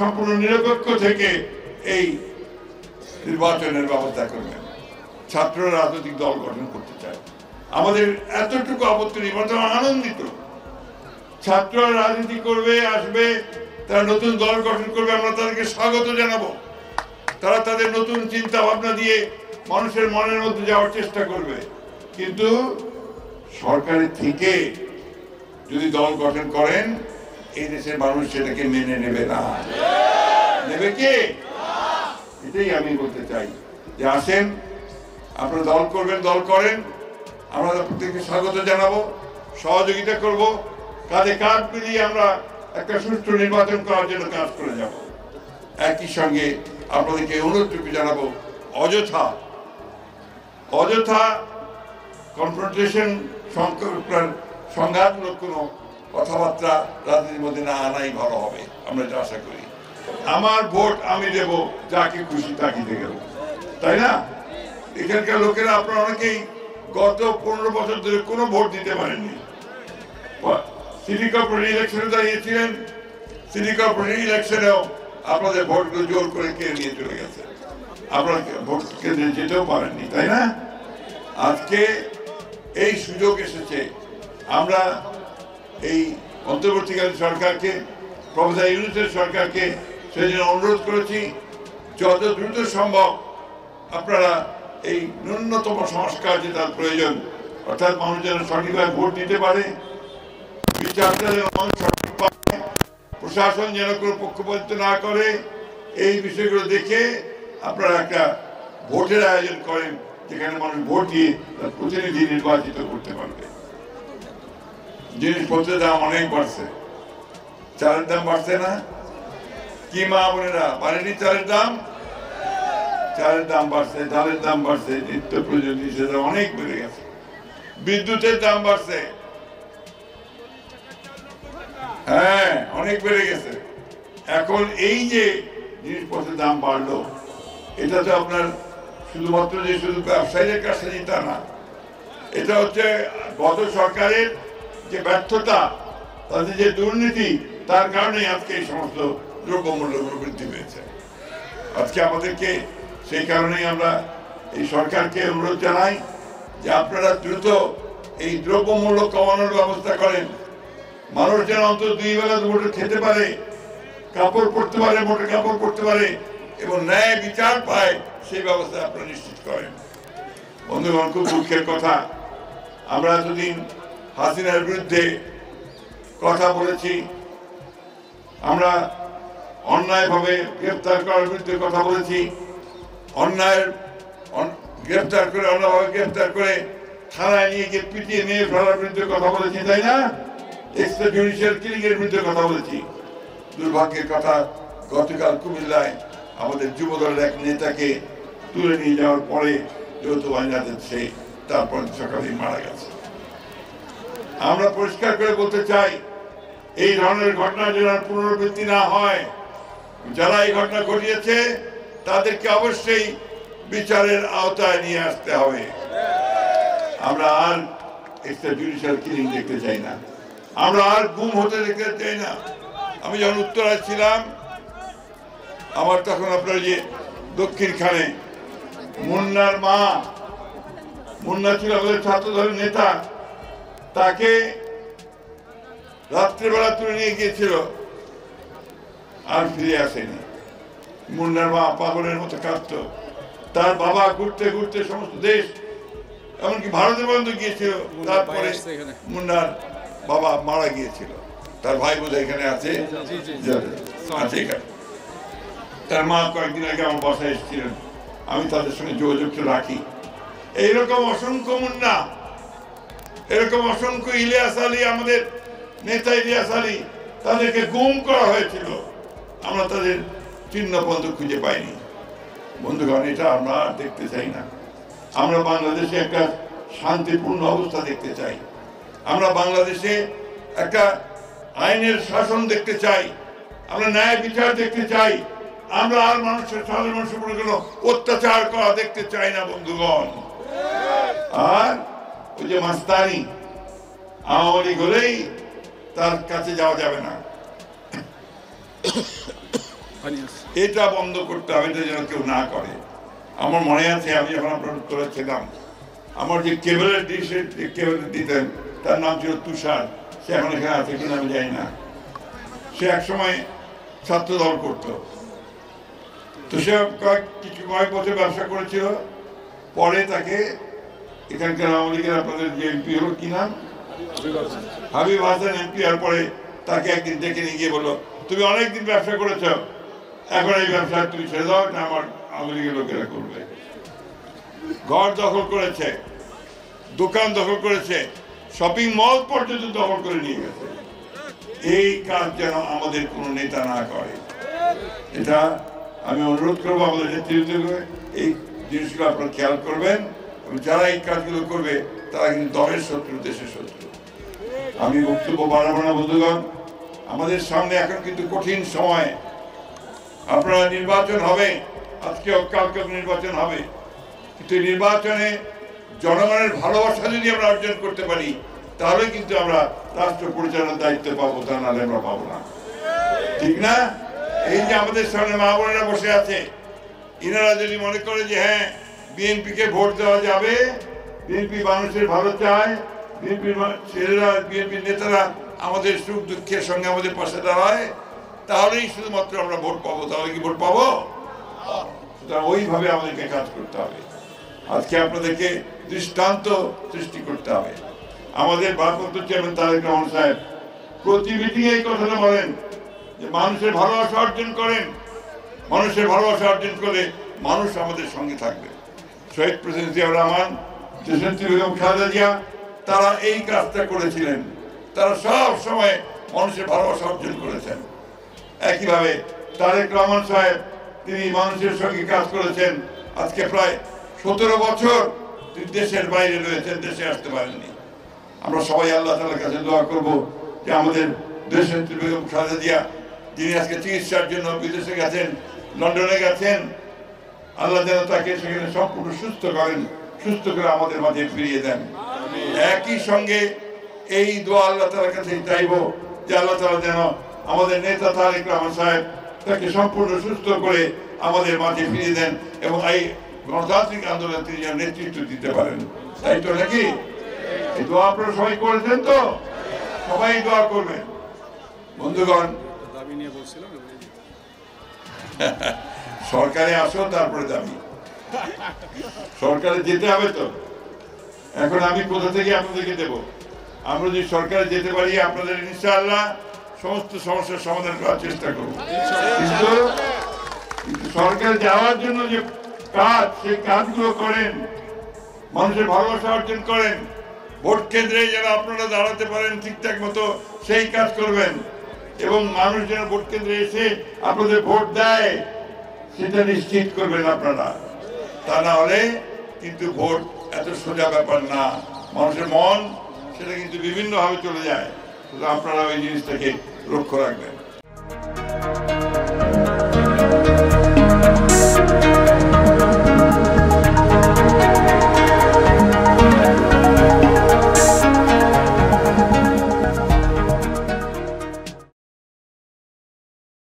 সম্পূর্ণ নিরপেক্ষ থেকে এই নির্বাচনের ব্যবস্থা করবেন। ছাত্ররা রাজনৈতিক দল গঠন করতে চায়, আমাদের এতটুকু আপত্তি নেই, বরং আনন্দিত। ছাত্ররা রাজনীতি করবে, আসবে, তারা নতুন দল গঠন করবে, আমরা তাদেরকে স্বাগত জানাবো। তারা তাদের নতুন চিন্তা ভাবনা দিয়ে মানুষের মনের মধ্যে যাওয়ার চেষ্টা করবে। কিন্তু সরকারের থেকে যদি দল গঠন করেন, এই দেশের মানুষ সেটাকে মেনে নেবে না। নেবে কে? এটাই আমি বলতে চাই যে আসেন, আপনারা দল করবেন, দল করেন, আমরা প্রত্যেককে স্বাগত জানাবো, সহযোগিতা করব, কাঁধে কাঁধ মিলিয়ে আমরা একটা সুষ্ঠু নির্বাচন করার জন্য কাজ করে যাব। একই সঙ্গে আপনাদেরকে অনুরোধটুকু জানাবো, অযথা কনফ্রন্টেশন, সংঘাতমূলক কোনো কথাবার্তা রাজনীতির মধ্যে না আনাই ভালো হবে, আমরা এটা আশা করি। আমার ভোট আমি দেব, যাকে খুশি তাকে দেব, তাই না? এখানকার লোকেরা আপনারা অনেকেই গত 15 বছর ধরে কোনো ভোট দিতে পারেননি। সিটি কর্পোরেশন ইলেকশনে দাঁড়িয়েছিলেন, সিটি কর্পোরেশন ইলেকশনেও আপনাদের ভোটগুলো জোর করে কেড়ে নিয়ে চলে গেছে, আপনারা ভোট কেন্দ্রে যেতেও পারেননি, তাই না? আজকে এই সুযোগ এসেছে, আমরা এই অন্তর্বর্তীকালীন সরকারকে, প্রফেসর ইউনূসের সরকারকে সেই জন্য অনুরোধ করেছি, যত দ্রুত সম্ভব আপনারা এই ন্যূনতম সংস্কার যেটা প্রয়োজন, অর্থাৎ মানুষ যেন সঠিকভাবে ভোট দিতে পারে, বিচারটা যেন মানুষ সঠিক পায়, প্রশাসন যেন কোনো পক্ষপাতিত্ব না করে, এই বিষয়গুলো দেখে আপনারা একটা ভোটের আয়োজন করেন, যেখানে মানুষ ভোট দিয়ে তার প্রতিনিধি নির্বাচিত করতে পারবে। জিনিসপত্রের দাম অনেক বাড়ছে, চালের দাম বাড়ছে না? কি মা বোনেরা, বাড়েনি চালের দাম? চালের দাম বাড়ছে, ডালের দাম বাড়ছে, নিত্য প্রয়োজনীয় জিনিসের দাম অনেক বেড়ে গেছে, বিদ্যুতের দাম বাড়ছে, হ্যাঁ অনেক বেড়ে গেছে। এখন এই যে জিনিসপত্রের দাম বাড়লো, এটা তো আপনার শুধুমাত্র যে শুধু ব্যবসায়ীদের কাছে তা না, এটা হচ্ছে গত সরকারের যে ব্যর্থতা, তাদের যে দুর্নীতি, তার কারণে আজকে এই সমস্ত দ্রব্যমূল্যগুলো বৃদ্ধি পেয়েছে। আজকে আমাদেরকে সেই কারণেই আমরা এই সরকারকে অনুরোধ জানাই যে আপনারা দ্রুত এই দ্রব্যমূল্য কমানোর ব্যবস্থা করেন, মানুষ যেন অন্তত 2 বেলা দুপুরে খেতে পারে, কাপড় পরতে পারে, মোটে কাপড় পরতে পারে এবং ন্যায় বিচার পায়, সেই ব্যবস্থা আপনারা নিশ্চিত করেন। বন্ধুগণ, খুব দুঃখের কথা, আমরা এতদিন হাসিনার বিরুদ্ধে কথা বলেছি, আমরা অন্যায়ভাবে গ্রেফতার করার বিরুদ্ধে কথা বলেছি, অন্যায়ের গ্রেফতার করে, অন্যভাবে গ্রেফতার করে থানায় নিয়ে গিয়ে পিটিয়ে নিয়ে ফেলার বিরুদ্ধে কথা বলেছি, তাই না? এক্সট্রা জুডিশিয়াল কিলিং এর বিরুদ্ধে কথা বলেছি। দুর্ভাগ্যের কথা, গতকাল কুমিল্লায় আমাদের যুব দলের এক নেতাকে তুলে নিয়ে যাওয়ার পরে যৌথ বাহিনীতে সে তারপর সকালে মারা গেছে। আমরা পরিষ্কার করে বলতে চাই, এই ধরনের ঘটনা যেন পুনরাবৃত্তি না হয়। যারা এই ঘটনা ঘটিয়েছে তাদেরকে অবশ্যই বিচারের আওতায় নিয়ে আসতে হবে। আমরা আর এক্সট্রা জুডিশিয়াল কিলিং দেখতে চাই না, আমরা আর গুম হতে দেখতে চাই না। আমি যখন উত্তরায় ছিলাম, আমার তখন আপনার যে দক্ষিণখানে মুন্নার মা, মুন্না ছিল আমাদের ছাত্র দলের নেতা, তাকে রাত্রিবেলা তুলে নিয়ে গিয়েছিল, আর ফিরে আসেনি। মুন্নার মা পাগলের মতো কাঁদত, তার বাবা ঘুরতে ঘুরতে সমস্ত দেশ, এমনকি ভারতের পর্যন্ত গিয়েছিল। তারপরে মুন্নার বাবা মারা গিয়েছিল, তার ভাই বোধ এখানে আছে, তার মা কয়েকদিন আগে আমার বাসায় এসেছিলেন, আমি তাদের সঙ্গে যোগাযোগটা রাখি। এইরকম অসংখ্য মুন্না, এরকম অসংখ্য ইলিয়াস আলী, আমাদের নেতা ইলিয়াস আলী, তাদেরকে গুম করা হয়েছিল, আমরা তাদের চিহ্ন পর্যন্ত খুঁজে পাইনি। বন্ধুগণ, এটা আমরা দেখতে চাই না। আমরা বাংলাদেশে একটা শান্তিপূর্ণ অবস্থা দেখতে চাই, আমরা বাংলাদেশে একটা আইনের শাসন দেখতে চাই, আমরা ন্যায় বিচার দেখতে চাই, আমরা আর মানুষের সাধারণ মানুষের উপর কোনো অত্যাচার করা দেখতে চাই না বন্ধুগণ। আর ওই যে মাস্তানি আওয়ামী লীগ হলেই তার কাছে যাওয়া যাবে না, এটা বন্ধ করতে হবে, এটা যেন কেউ না করে। আমার মনে আছে আমি যখন আপনার উত্তরে ছিলাম, আমার যে কেবলের ডিশের কেবল দিতেন তার নাম ছিল তুষার, সে এখন এখানে আছে কিনা আমি জানি না। সে একসময় ছাত্র দল করত, তো সে কয়েক বছর ব্যবসা করেছিল। পরে তাকে এখানকার আওয়ামী লীগের আপনাদের যে এমপি হলো কি নাম, হাবিব হাসান এমপি হওয়ার পরে তাকে একদিন ডেকে নিয়ে গিয়ে বললো, তুমি অনেকদিন ব্যবসা করেছ, এখন এই ব্যবসা তুমি ছেড়ে দাও, এটা আমার আওয়ামী লীগের লোকেরা করবে। ঘর দখল করেছে, দোকান দখল করেছে, শপিং মল পর্যন্ত দখল করে নিয়ে গেছে। এই কাজ যেন আমাদের কোনো নেতা না করে, এটা আমি অনুরোধ করবো আমাদের নেতৃত্বকে এই জিনিসগুলো আপনারা খেয়াল করবেন। এবং যারা এই কাজগুলো করবে তারা কিন্তু দলের শত্রু, দেশের শত্রু। আমি বক্তব্য বাড়াবো না বন্ধুগণ, আমাদের সামনে এখন কিন্তু কঠিন সময়। আপনারা নির্বাচন হবে, আজকে কালকে নির্বাচন হবে, কিন্তু নির্বাচনে জনগণের ভালোবাসা যদি আমরা অর্জন করতে পারি তাহলে কিন্তু আমরা রাষ্ট্র পরিচালনার দায়িত্ব পাবো, তা নাহলে আমরা পাবো না, ঠিক না? এই যে আমাদের সামনে মা বোনেরা বসে আছে, ইনারা যদি মনে করে যে হ্যাঁ বিএনপিকে ভোট দেওয়া যাবে, বিএনপি মানুষের ভালো চায়, বিএনপির ছেলেরা, বিএনপির নেতারা আমাদের সুখ দুঃখের সঙ্গে আমাদের পাশে দাঁড়ায়, তাহলেই শুধুমাত্র আমরা ভোট পাবো। তাহলে কি ভোট পাবো? ওইভাবে আমাদেরকে কাজ করতে হবে। আজকে আপনাদেরকে দৃষ্টান্ত সৃষ্টি করতে হবে। আমাদের ভারপ্রাপ্ত চেয়ারম্যান তারেক রহমান সাহেব প্রতি মিটিংয়ে এই কথাটা বলেন যে মানুষের ভালোবাসা অর্জন করেন, মানুষের ভালোবাসা অর্জন করলে মানুষ আমাদের সঙ্গে থাকবে। শহীদ প্রেসিডেন্ট জিয়াউর রহমান, দেশনেত্রী বেগম খালেদা জিয়া, তারা এই কাজটা করেছিলেন। তারা সব সময় মানুষের ভালোবাসা অর্জন করেছেন। একইভাবে তারেক রহমান সাহেব, তিনি মানুষের সঙ্গে কাজ করেছেন। আজকে প্রায় 17 বছর তিনি দেশের বাইরে রয়েছেন, দেশে আসতে পারেননি। আমরা সবাই আল্লাহ তাআলার কাছে দোয়া করব যে আমাদের দেশনেত্রী বেগম খালেদা জিয়া, যিনি আজকে চিকিৎসার জন্য বিদেশে গেছেন, লন্ডনে গেছেন, আল্লাহ যেন তাকে সেখানে সম্পূর্ণ সুস্থ করেন, সুস্থ করে আমাদের মাঝে ফিরিয়ে দেন। একই সঙ্গে এই দোয়া আল্লাহ তাআলার কাছে চাইব যে আল্লাহ তাআলা যেন আমাদের নেতা তারেক রহমান সাহেব তাকে সম্পূর্ণ সুস্থ করে আমাদের মাঝে ফিরিয়ে দেন এবং এই গণতান্ত্রিক আন্দোলনে তিনি যেন নেতৃত্ব দিতে পারেন। তাই তো নাকি? এই দোয়া আপনারা সবাই করেছেন তো? সবাই দোয়া করবেন বন্ধুগণ। সরকারে আসো, তারপরে দাবি। সরকারে যেতে হবে তো। এখন আমি কোথা থেকে আপনাদেরকে দেব? আমরা যদি সরকারে যেতে পারি, আপনাদের ইনশাআল্লাহ সমস্ত সমস্যার সমাধান করার চেষ্টা করব। কিন্তু সরকার যাওয়ার জন্য যে কাজ, সেই কাজগুলো করেন, মানুষের ভালোবাসা অর্জন করেন, ভোট কেন্দ্রে যেন আপনারা দাঁড়াতে পারেন ঠিকঠাক মতো, সেই কাজ করবেন। এবং মানুষ যেন ভোট কেন্দ্রে এসে আপনাদের ভোট দেয়, সেটা নিশ্চিত করবেন আপনারা। তা না হলে কিন্তু ভোট এত সোজা ব্যাপার না। মানুষের মন সেটা কিন্তু বিভিন্নভাবে চলে যায়। আপনারা ওই জিনিসটাকে লক্ষ্য রাখবেন।